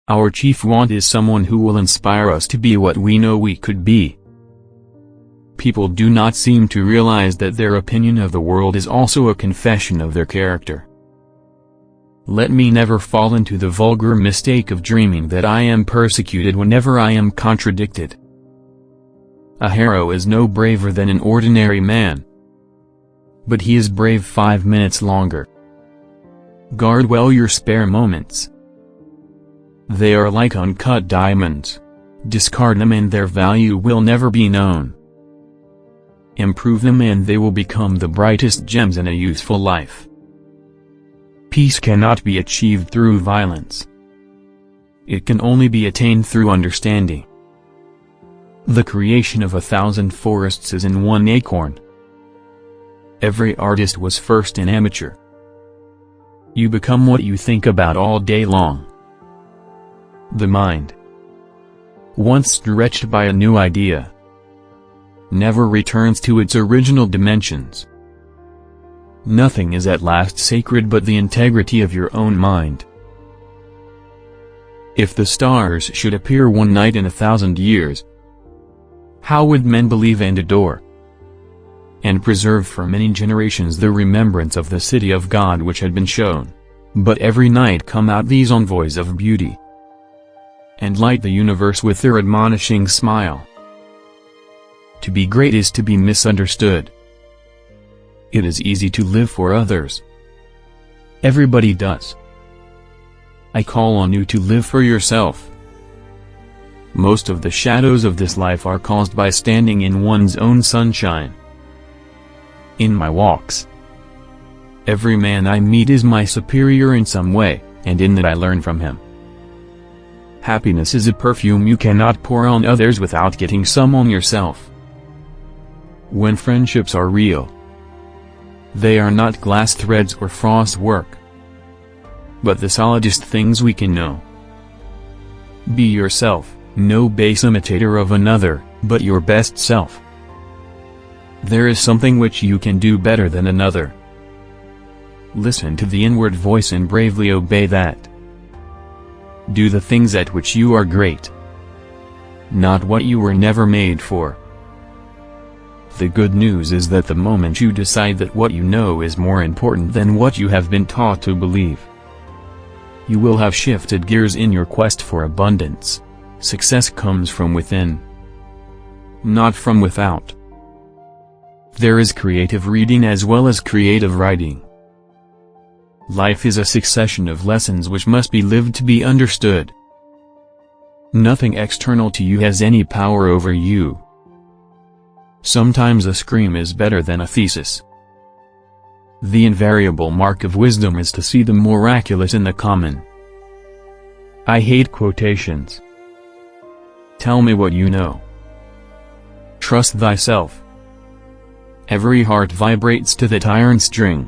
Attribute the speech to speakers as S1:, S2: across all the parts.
S1: Our chief want is someone who will inspire us to be what we know we could be. People do not seem to realize that their opinion of the world is also a confession of their character. Let me never fall into the vulgar mistake of dreaming that I am persecuted whenever I am contradicted. A hero is no braver than an ordinary man, but he is brave 5 minutes longer. Guard well your spare moments. They are like uncut diamonds. Discard them and their value will never be known. Improve them and they will become the brightest gems in a useful life. Peace cannot be achieved through violence. It can only be attained through understanding. The creation of 1,000 forests is in one acorn. Every artist was first an amateur. You become what you think about all day long. The mind, once stretched by a new idea, never returns to its original dimensions. Nothing is at last sacred but the integrity of your own mind. If the stars should appear one night in 1,000 years, how would men believe and adore, and preserve for many generations the remembrance of the city of God which had been shown? But every night come out these envoys of beauty, and light the universe with their admonishing smile. To be great is to be misunderstood. It is easy to live for others. Everybody does. I call on you to live for yourself. Most of the shadows of this life are caused by standing in one's own sunshine. In my walks, every man I meet is my superior in some way, and in that I learn from him. Happiness is a perfume you cannot pour on others without getting some on yourself. When friendships are real, they are not glass threads or frost work, but the solidest things we can know. Be yourself, no base imitator of another, but your best self. There is something which you can do better than another. Listen to the inward voice and bravely obey that. Do the things at which you are great, not what you were never made for. The good news is that the moment you decide that what you know is more important than what you have been taught to believe, you will have shifted gears in your quest for abundance. Success comes from within, not from without. There is creative reading as well as creative writing. Life is a succession of lessons which must be lived to be understood. Nothing external to you has any power over you. Sometimes a scream is better than a thesis. The invariable mark of wisdom is to see the miraculous in the common. I hate quotations. Tell me what you know. Trust thyself. Every heart vibrates to that iron string.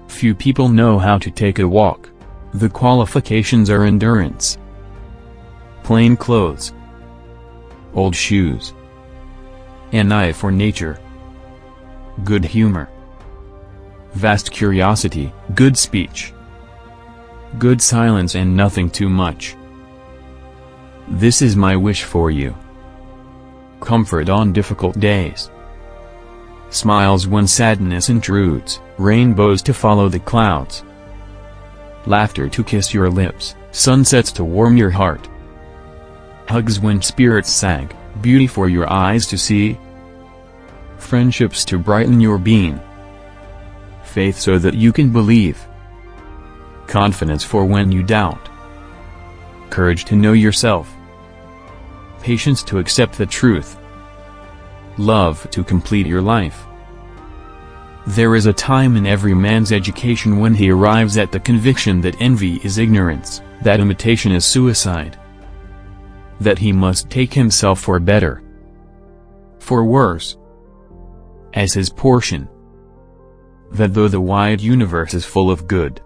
S1: Few people know how to take a walk. The qualifications are endurance, plain clothes, old shoes, an eye for nature, good humor, vast curiosity, good speech, good silence and nothing too much. This is my wish for you. Comfort on difficult days, smiles when sadness intrudes, rainbows to follow the clouds, laughter to kiss your lips, sunsets to warm your heart, hugs when spirits sag, beauty for your eyes to see, friendships to brighten your being, faith so that you can believe, confidence for when you doubt, courage to know yourself, patience to accept the truth, love to complete your life. There is a time in every man's education when he arrives at the conviction that envy is ignorance, that imitation is suicide, that he must take himself for better, for worse, as his portion, that though the wide universe is full of good,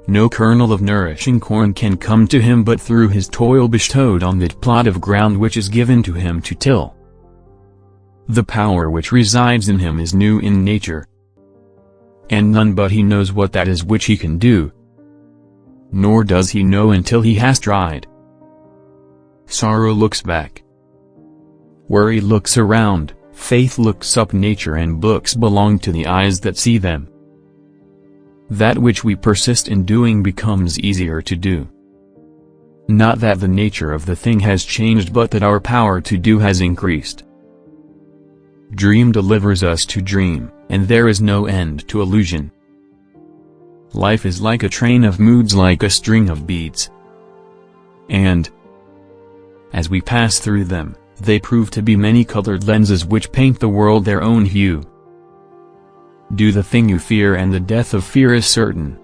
S1: no kernel of nourishing corn can come to him but through his toil bestowed on that plot of ground which is given to him to till. The power which resides in him is new in nature, and none but he knows what that is which he can do. nor does he know until he has tried. Sorrow looks back. Worry looks around, faith looks up. Nature and books belong to the eyes that see them. That which we persist in doing becomes easier to do. Not that the nature of the thing has changed, but that our power to do has increased. Dream delivers us to dream, and there is no end to illusion. Life is like a train of moods, like a string of beads. And, as we pass through them, they prove to be many-colored lenses which paint the world their own hue. Do the thing you fear, and the death of fear is certain.